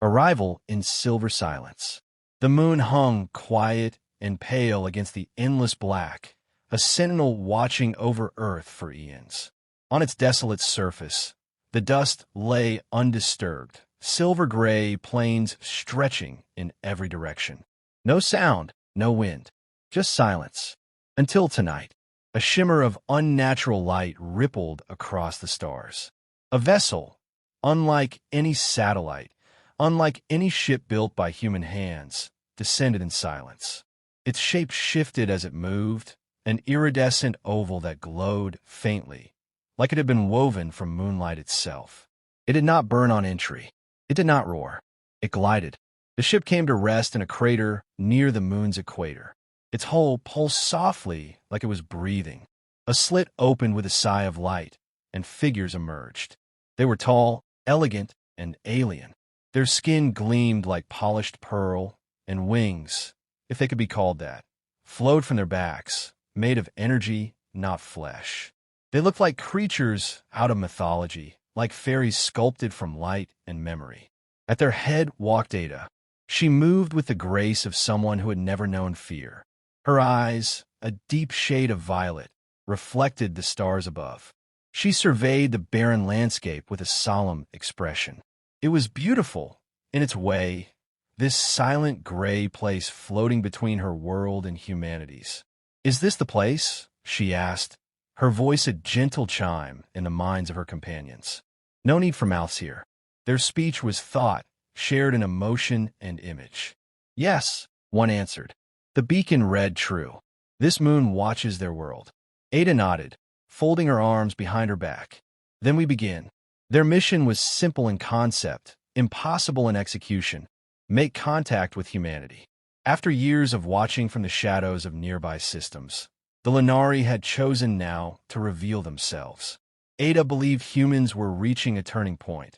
Arrival in silver silence. The moon hung quiet and pale against the endless black, a sentinel watching over Earth for eons. On its desolate surface, the dust lay undisturbed, silver-gray plains stretching in every direction. No sound, no wind, just silence. Until tonight, a shimmer of unnatural light rippled across the stars. A vessel, unlike any satellite, unlike any ship built by human hands, descended in silence. Its shape shifted as it moved, an iridescent oval that glowed faintly, like it had been woven from moonlight itself. It did not burn on entry. It did not roar. It glided. The ship came to rest in a crater near the moon's equator. Its hull pulsed softly like it was breathing. A slit opened with a sigh of light, and figures emerged. They were tall, elegant, and alien. Their skin gleamed like polished pearl, and wings, if they could be called that, flowed from their backs, made of energy, not flesh. They looked like creatures out of mythology, like fairies sculpted from light and memory. At their head walked Ada. She moved with the grace of someone who had never known fear. Her eyes, a deep shade of violet, reflected the stars above. She surveyed the barren landscape with a solemn expression. It was beautiful, in its way, this silent gray place floating between her world and humanity's. "Is this the place?" she asked, her voice a gentle chime in the minds of her companions. No need for mouths here. Their speech was thought, shared in emotion and image. "Yes," one answered. The beacon read true. "This moon watches their world." Ada nodded, folding her arms behind her back. "Then we begin." Their mission was simple in concept, impossible in execution: make contact with humanity. After years of watching from the shadows of nearby systems, the Lunari had chosen now to reveal themselves. Ada believed humans were reaching a turning point,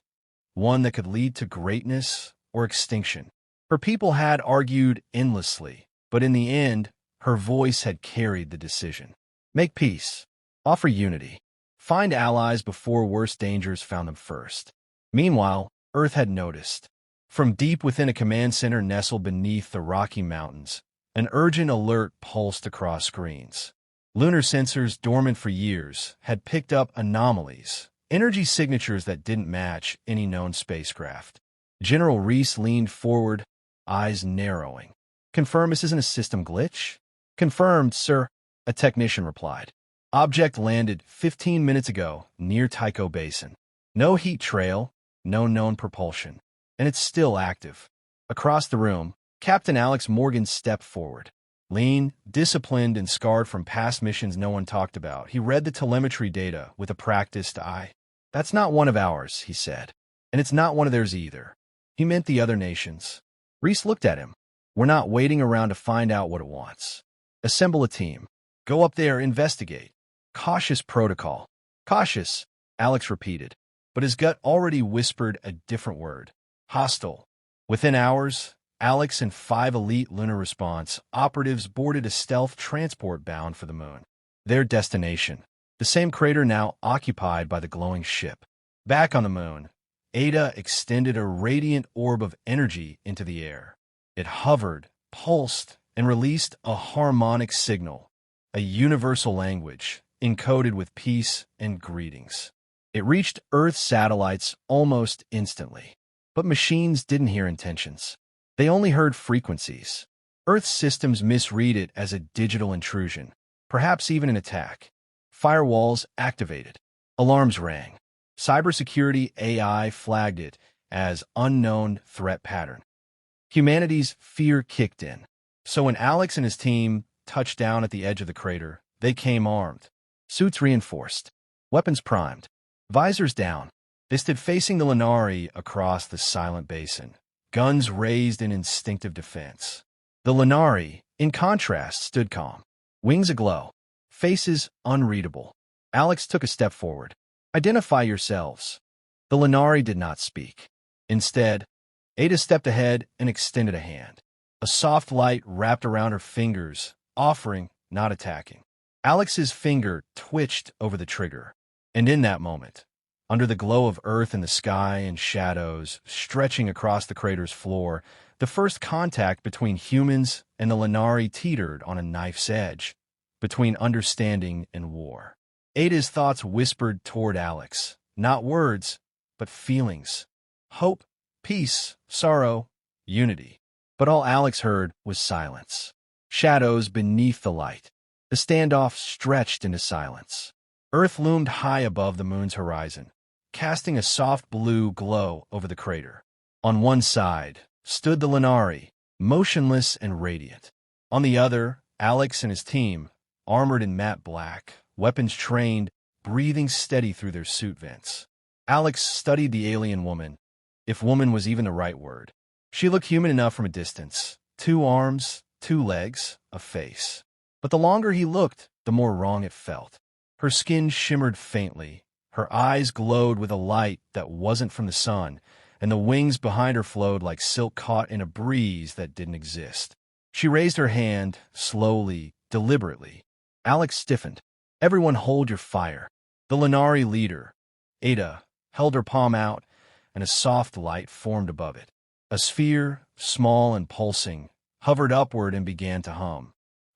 one that could lead to greatness or extinction. Her people had argued endlessly, but in the end, her voice had carried the decision. Make peace. Offer unity. Find allies before worse dangers found them first. Meanwhile, Earth had noticed. From deep within a command center nestled beneath the Rocky Mountains, an urgent alert pulsed across screens. Lunar sensors dormant for years had picked up anomalies, energy signatures that didn't match any known spacecraft. General Reese leaned forward, eyes narrowing. "Confirm this isn't a system glitch?" "Confirmed, sir," a technician replied. "Object landed 15 minutes ago near Tycho Basin. No heat trail, no known propulsion. And it's still active." Across the room, Captain Alex Morgan stepped forward. Lean, disciplined, and scarred from past missions no one talked about, he read the telemetry data with a practiced eye. "That's not one of ours," he said. "And it's not one of theirs either." He meant the other nations. Reese looked at him. "We're not waiting around to find out what it wants. Assemble a team. Go up there, investigate. Cautious protocol." "Cautious," Alex repeated, but his gut already whispered a different word. "Hostile." Within hours, Alex and 5 elite lunar response operatives boarded a stealth transport bound for the moon. Their destination, the same crater now occupied by the glowing ship. Back on the moon, Ada extended a radiant orb of energy into the air. It hovered, pulsed, and released a harmonic signal, a universal language encoded with peace and greetings. It reached Earth's satellites almost instantly. But machines didn't hear intentions. They only heard frequencies. Earth's systems misread it as a digital intrusion, perhaps even an attack. Firewalls activated. Alarms rang. Cybersecurity AI flagged it as unknown threat pattern. Humanity's fear kicked in. So when Alex and his team touched down at the edge of the crater, they came armed. Suits reinforced. Weapons primed. Visors down. They stood facing the Lunari across the silent basin, guns raised in instinctive defense. The Lunari, in contrast, stood calm, wings aglow, faces unreadable. Alex took a step forward. "Identify yourselves." The Lunari did not speak. Instead, Ada stepped ahead and extended a hand. A soft light wrapped around her fingers, offering, not attacking. Alex's finger twitched over the trigger, and in that moment, Under the glow of earth and the sky and shadows stretching across the crater's floor, the first contact between humans and the Lunari teetered on a knife's edge, between understanding and war. Ada's thoughts whispered toward Alex, not words, but feelings. Hope, peace, sorrow, unity. But all Alex heard was silence. Shadows beneath the light. The standoff stretched into silence. Earth loomed high above the moon's horizon, casting a soft blue glow over the crater. On one side stood the Lunari, motionless and radiant. On the other, Alex and his team, armored in matte black, weapons trained, breathing steady through their suit vents. Alex studied the alien woman, if woman was even the right word. She looked human enough from a distance. 2 arms, 2 legs, a face. But the longer he looked, the more wrong it felt. Her skin shimmered faintly. Her eyes glowed with a light that wasn't from the sun, and the wings behind her flowed like silk caught in a breeze that didn't exist. She raised her hand, slowly, deliberately. Alex stiffened. Everyone hold your fire. The Lunari leader, Ada, held her palm out, and a soft light formed above it. A sphere, small and pulsing, hovered upward and began to hum.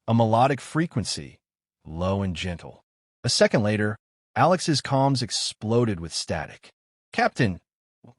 A melodic frequency, low and gentle. A second later, Alex's comms exploded with static. "Captain,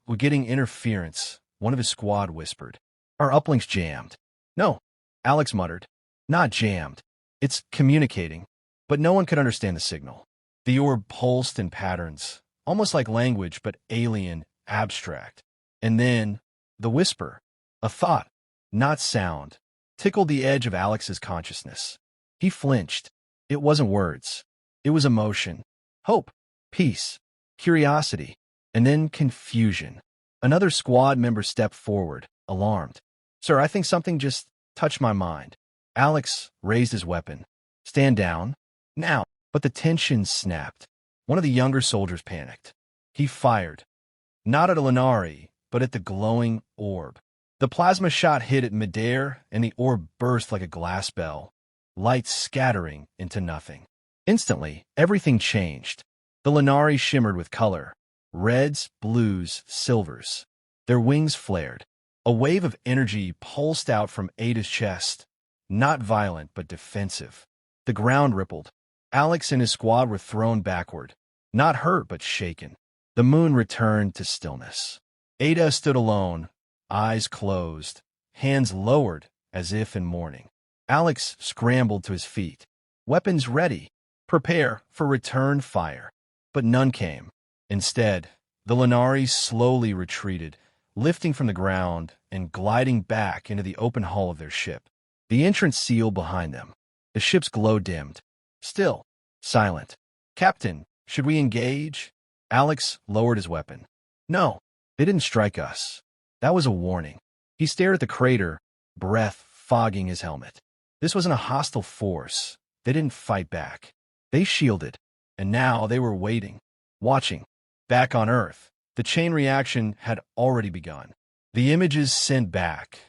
we're getting interference," one of his squad whispered. "Our uplinks jammed." "No," Alex muttered. "Not jammed. It's communicating." But no one could understand the signal. The orb pulsed in patterns, almost like language, but alien, abstract. And then, the whisper, a thought, not sound, tickled the edge of Alex's consciousness. He flinched. It wasn't words. It was emotion. Hope, peace, curiosity, and then confusion. Another squad member stepped forward, alarmed. "Sir, I think something just touched my mind." Alex raised his weapon. "Stand down. Now." But the tension snapped. One of the younger soldiers panicked. He fired. Not at a Lunari, but at the glowing orb. The plasma shot hit at midair, and the orb burst like a glass bell, light scattering into nothing. Instantly, everything changed. The Lunari shimmered with color. Reds, blues, silvers. Their wings flared. A wave of energy pulsed out from Ada's chest. Not violent, but defensive. The ground rippled. Alex and his squad were thrown backward. Not hurt, but shaken. The moon returned to stillness. Ada stood alone, eyes closed, hands lowered as if in mourning. Alex scrambled to his feet. Weapons ready. Prepare for return fire. But none came. Instead, the Lunari slowly retreated, lifting from the ground and gliding back into the open hull of their ship. The entrance sealed behind them. The ship's glow dimmed. Still, silent. "Captain, should we engage?" Alex lowered his weapon. "No, they didn't strike us." That was a warning. He stared at the crater, breath fogging his helmet. This wasn't a hostile force. They didn't fight back. They shielded, and now they were waiting, watching. Back on Earth, the chain reaction had already begun. The images sent back,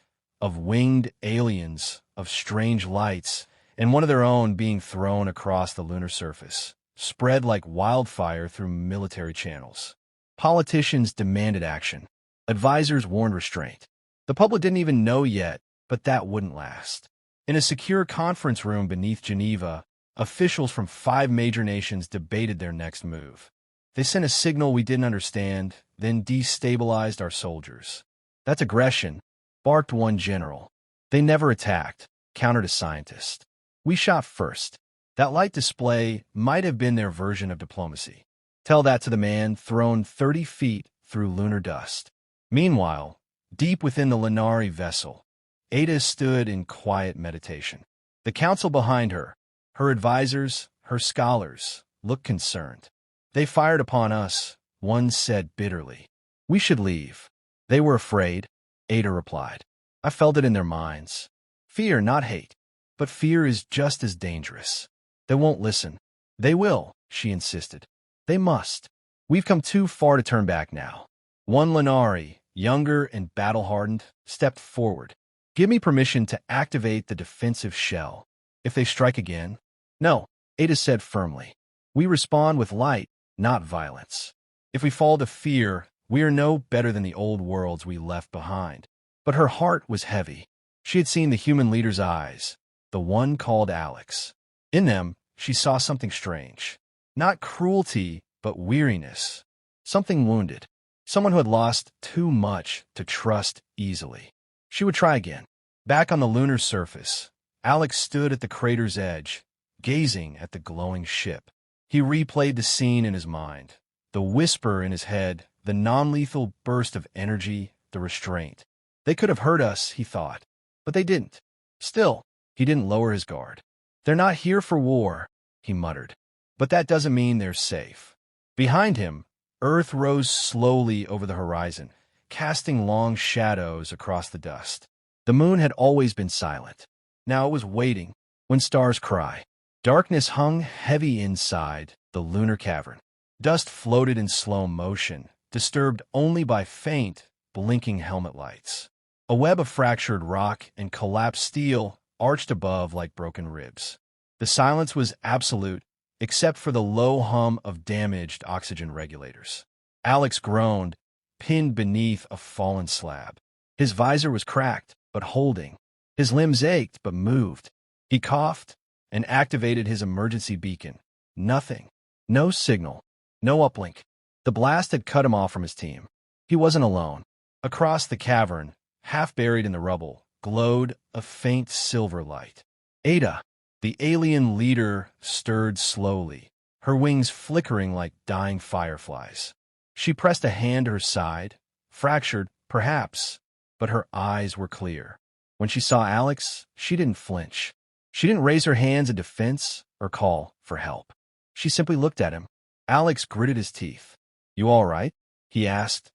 of winged aliens, of strange lights, and one of their own being thrown across the lunar surface, spread like wildfire through military channels. Politicians demanded action. Advisors warned restraint. The public didn't even know yet, but that wouldn't last. In a secure conference room beneath Geneva, officials from 5 major nations debated their next move. They sent a signal we didn't understand, then destabilized our soldiers. "That's aggression," barked one general. "They never attacked," countered a scientist. "We shot first." That light display might have been their version of diplomacy. Tell that to the man thrown 30 feet through lunar dust. Meanwhile, deep within the Lunari vessel, Ada stood in quiet meditation. The council behind her, her advisors, her scholars, looked concerned. "They fired upon us," one said bitterly. "We should leave." "They were afraid," Ada replied. "I felt it in their minds. Fear, not hate. But fear is just as dangerous." "They won't listen." "They will," she insisted. "They must. We've come too far to turn back now." One Lunari, younger and battle-hardened, stepped forward. "Give me permission to activate the defensive shell. If they strike again." "No," Ada said firmly. "We respond with light, not violence." If we fall to fear, we are no better than the old worlds we left behind. But her heart was heavy. She had seen the human leader's eyes, the one called Alex. In them, she saw something strange. Not cruelty, but weariness. Something wounded. Someone who had lost too much to trust easily. She would try again. Back on the lunar surface, Alex stood at the crater's edge, gazing at the glowing ship. He replayed the scene in his mind. The whisper in his head, the non-lethal burst of energy, the restraint. They could have hurt us, he thought, but they didn't. Still, he didn't lower his guard. They're not here for war, he muttered. But that doesn't mean they're safe. Behind him, Earth rose slowly over the horizon, casting long shadows across the dust. The moon had always been silent. Now it was waiting, when stars cry. Darkness hung heavy inside the lunar cavern. Dust floated in slow motion, disturbed only by faint, blinking helmet lights. A web of fractured rock and collapsed steel arched above like broken ribs. The silence was absolute, except for the low hum of damaged oxygen regulators. Alex groaned, pinned beneath a fallen slab. His visor was cracked, but holding. His limbs ached, but moved. He coughed and activated his emergency beacon. Nothing. No signal. No uplink. The blast had cut him off from his team. He wasn't alone. Across the cavern, half buried in the rubble, glowed a faint silver light. Ada, the alien leader, stirred slowly, her wings flickering like dying fireflies. She pressed a hand to her side, fractured, perhaps, but her eyes were clear. When she saw Alex, she didn't flinch. She didn't raise her hands in defense or call for help. She simply looked at him. Alex gritted his teeth. "You all right?" he asked,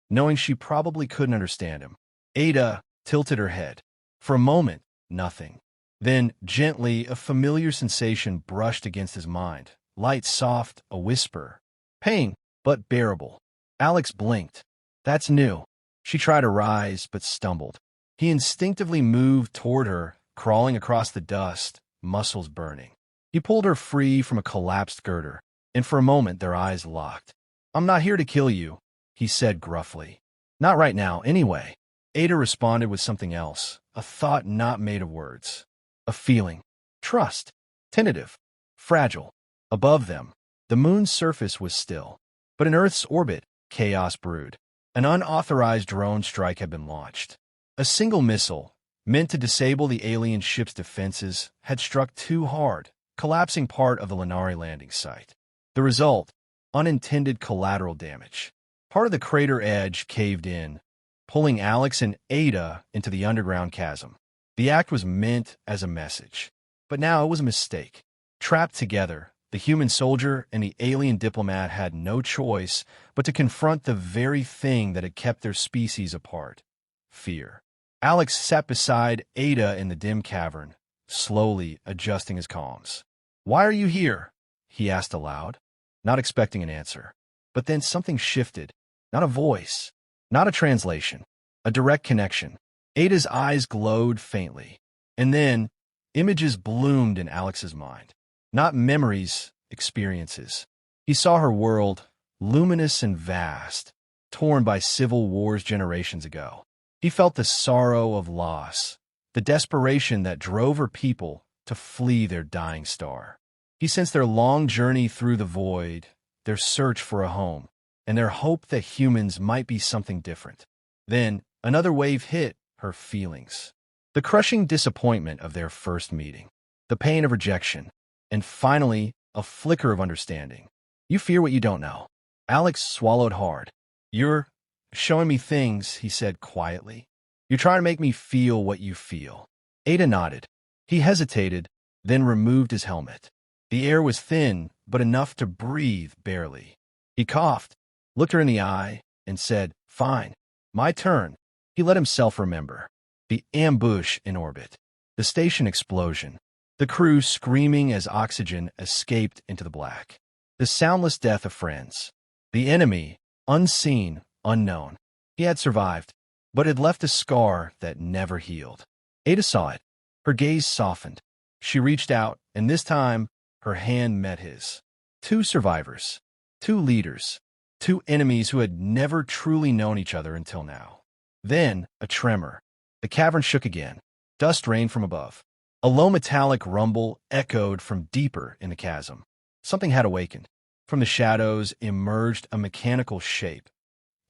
knowing she probably couldn't understand him. Ada tilted her head. For a moment, nothing. Then, gently, a familiar sensation brushed against his mind. Light, soft, a whisper. Pain, but bearable. Alex blinked. That's new. She tried to rise, but stumbled. He instinctively moved toward her, crawling across the dust, muscles burning. He pulled her free from a collapsed girder, and for a moment their eyes locked. "I'm not here to kill you," he said gruffly. "Not right now, anyway." Ada responded with something else, a thought not made of words. A feeling. Trust. Tentative. Fragile. Above them, the moon's surface was still. But in Earth's orbit, chaos brewed. An unauthorized drone strike had been launched. A single missile, meant to disable the alien ship's defenses, had struck too hard, collapsing part of the Lunari landing site. The result, unintended collateral damage. Part of the crater edge caved in, pulling Alex and Ada into the underground chasm. The act was meant as a message, but now it was a mistake. Trapped together, the human soldier and the alien diplomat had no choice but to confront the very thing that had kept their species apart: fear. Alex sat beside Ada in the dim cavern, slowly adjusting his comms. "Why are you here?" he asked aloud, not expecting an answer. But then something shifted. Not a voice, not a translation, a direct connection. Ada's eyes glowed faintly, and then images bloomed in Alex's mind. Not memories, experiences. He saw her world, luminous and vast, torn by civil wars generations ago. He felt the sorrow of loss, the desperation that drove her people to flee their dying star. He sensed their long journey through the void, their search for a home, and their hope that humans might be something different. Then, another wave hit her feelings. The crushing disappointment of their first meeting, the pain of rejection, and finally, a flicker of understanding. "You fear what you don't know." Alex swallowed hard. "You're showing me things," he said quietly. "You're trying to make me feel what you feel." Ada nodded. He hesitated, then removed his helmet. The air was thin, but enough to breathe barely. He coughed, looked her in the eye, and said, "Fine. My turn." He let himself remember. The ambush in orbit. The station explosion. The crew screaming as oxygen escaped into the black. The soundless death of friends. The enemy, unseen, unknown. He had survived, but had left a scar that never healed. Ada saw it. Her gaze softened. She reached out, and this time, her hand met his. Two survivors. Two leaders. Two enemies who had never truly known each other until now. Then, a tremor. The cavern shook again. Dust rained from above. A low metallic rumble echoed from deeper in the chasm. Something had awakened. From the shadows emerged a mechanical shape.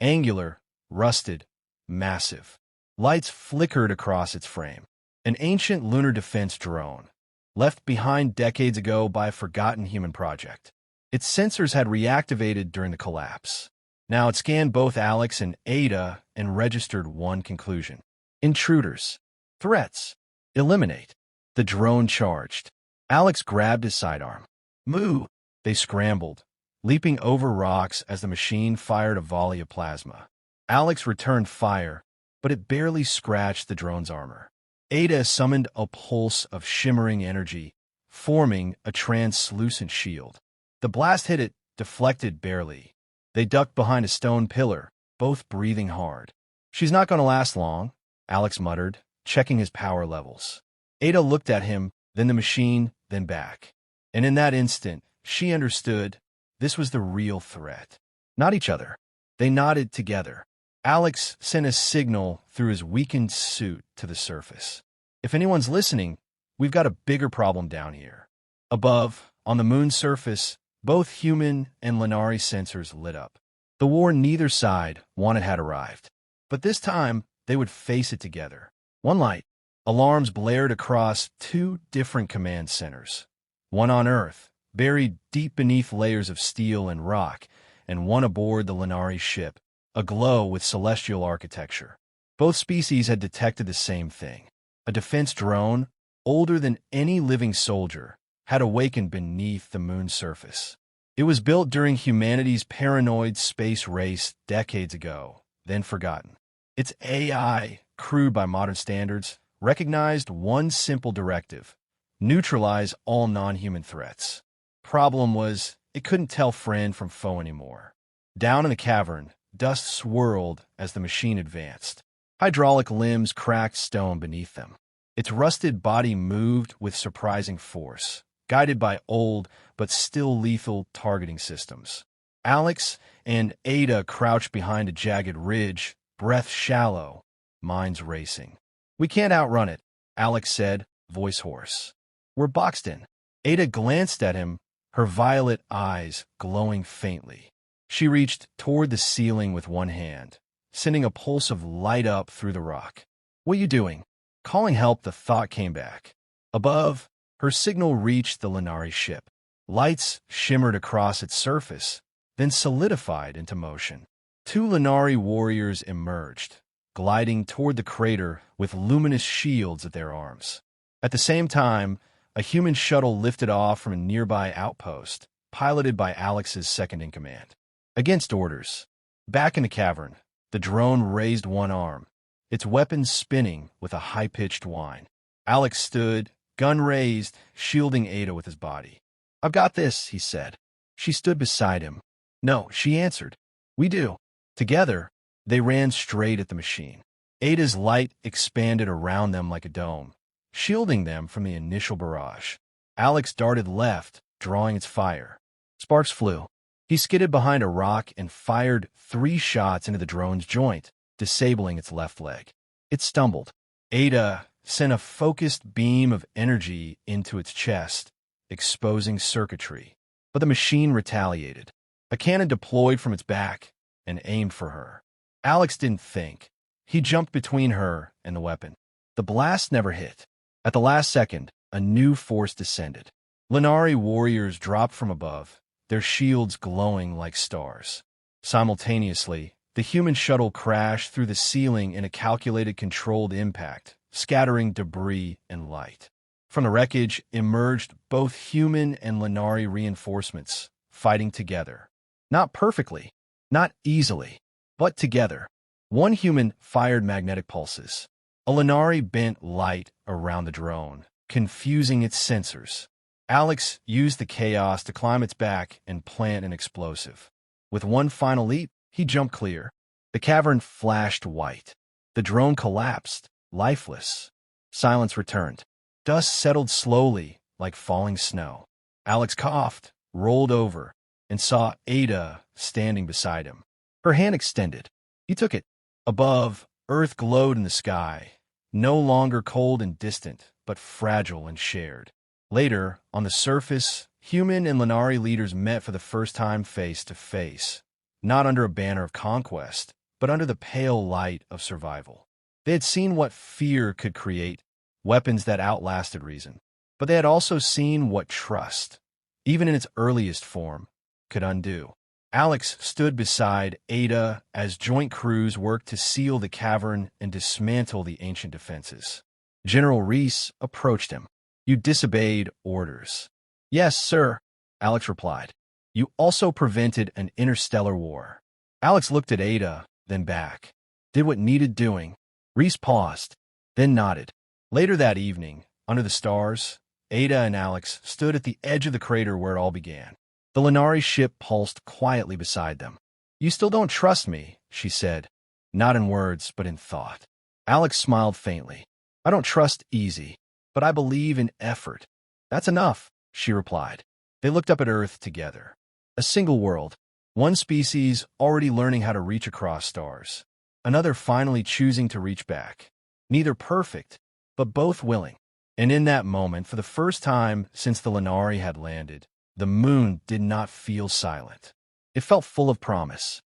Angular, rusted, massive. Lights flickered across its frame. An ancient lunar defense drone, left behind decades ago by a forgotten human project. Its sensors had reactivated during the collapse. Now it scanned both Alex and Ada and registered one conclusion. Intruders. Threats. Eliminate. The drone charged. Alex grabbed his sidearm. Moo! They scrambled, leaping over rocks as the machine fired a volley of plasma. Alex returned fire, but it barely scratched the drone's armor. Ada summoned a pulse of shimmering energy, forming a translucent shield. The blast hit it, deflected barely. They ducked behind a stone pillar, both breathing hard. She's not going to last long, Alex muttered, checking his power levels. Ada looked at him, then the machine, then back. And in that instant, she understood this was the real threat. Not each other. They nodded together. Alex sent a signal through his weakened suit to the surface. If anyone's listening, we've got a bigger problem down here. Above, on the moon's surface, both human and Lunari sensors lit up. The war neither side wanted had arrived. But this time, they would face it together. One light. Alarms blared across two different command centers. One on Earth, buried deep beneath layers of steel and rock, and one aboard the Lunari ship, aglow with celestial architecture. Both species had detected the same thing. A defense drone, older than any living soldier, had awakened beneath the moon's surface. It was built during humanity's paranoid space race decades ago, then forgotten. Its AI, crude by modern standards, recognized one simple directive: neutralize all non-human threats. Problem was, it couldn't tell friend from foe anymore. Down in the cavern, dust swirled as the machine advanced. Hydraulic limbs cracked stone beneath them. Its rusted body moved with surprising force, guided by old but still lethal targeting systems. Alex and Ada crouched behind a jagged ridge, breath shallow, minds racing. We can't outrun it, Alex said, voice hoarse. We're boxed in. Ada glanced at him, her violet eyes glowing faintly. She reached toward the ceiling with one hand, sending a pulse of light up through the rock. What you doing? Calling help, the thought came back. Above, her signal reached the Lunari ship. Lights shimmered across its surface, then solidified into motion. Two Lunari warriors emerged, gliding toward the crater with luminous shields at their arms. At the same time, a human shuttle lifted off from a nearby outpost, piloted by Alex's second-in-command. Against orders. Back in the cavern, the drone raised one arm, its weapon spinning with a high-pitched whine. Alex stood, gun raised, shielding Ada with his body. I've got this, he said. She stood beside him. No, she answered. We do. Together, they ran straight at the machine. Ada's light expanded around them like a dome, shielding them from the initial barrage. Alex darted left, drawing its fire. Sparks flew. He skidded behind a rock and fired 3 shots into the drone's joint, disabling its left leg. It stumbled. Ada sent a focused beam of energy into its chest, exposing circuitry. But the machine retaliated. A cannon deployed from its back and aimed for her. Alex didn't think. He jumped between her and the weapon. The blast never hit. At the last second, a new force descended. Lunari warriors dropped from above, their shields glowing like stars. Simultaneously, the human shuttle crashed through the ceiling in a calculated, controlled impact, scattering debris and light. From the wreckage emerged both human and Lunari reinforcements, fighting together. Not perfectly, not easily, but together. One human fired magnetic pulses. A Lunari bent light around the drone, confusing its sensors. Alex used the chaos to climb its back and plant an explosive. With one final leap, he jumped clear. The cavern flashed white. The drone collapsed, lifeless. Silence returned. Dust settled slowly, like falling snow. Alex coughed, rolled over, and saw Ada standing beside him. Her hand extended. He took it. Above, Earth glowed in the sky, no longer cold and distant, but fragile and shared. Later, on the surface, human and Lunari leaders met for the first time face to face, not under a banner of conquest, but under the pale light of survival. They had seen what fear could create, weapons that outlasted reason. But they had also seen what trust, even in its earliest form, could undo. Alex stood beside Ada as joint crews worked to seal the cavern and dismantle the ancient defenses. General Reese approached him. "You disobeyed orders." "Yes, sir," Alex replied. "You also prevented an interstellar war." Alex looked at Ada, then back. "Did what needed doing." Reese paused, then nodded. Later that evening, under the stars, Ada and Alex stood at the edge of the crater where it all began. The Lunari ship pulsed quietly beside them. "You still don't trust me," she said, not in words, but in thought. Alex smiled faintly. "I don't trust easy, but I believe in effort." "That's enough," she replied. They looked up at Earth together. A single world, one species already learning how to reach across stars, another finally choosing to reach back. Neither perfect, but both willing. And in that moment, for the first time since the Lunari had landed, the moon did not feel silent. It felt full of promise.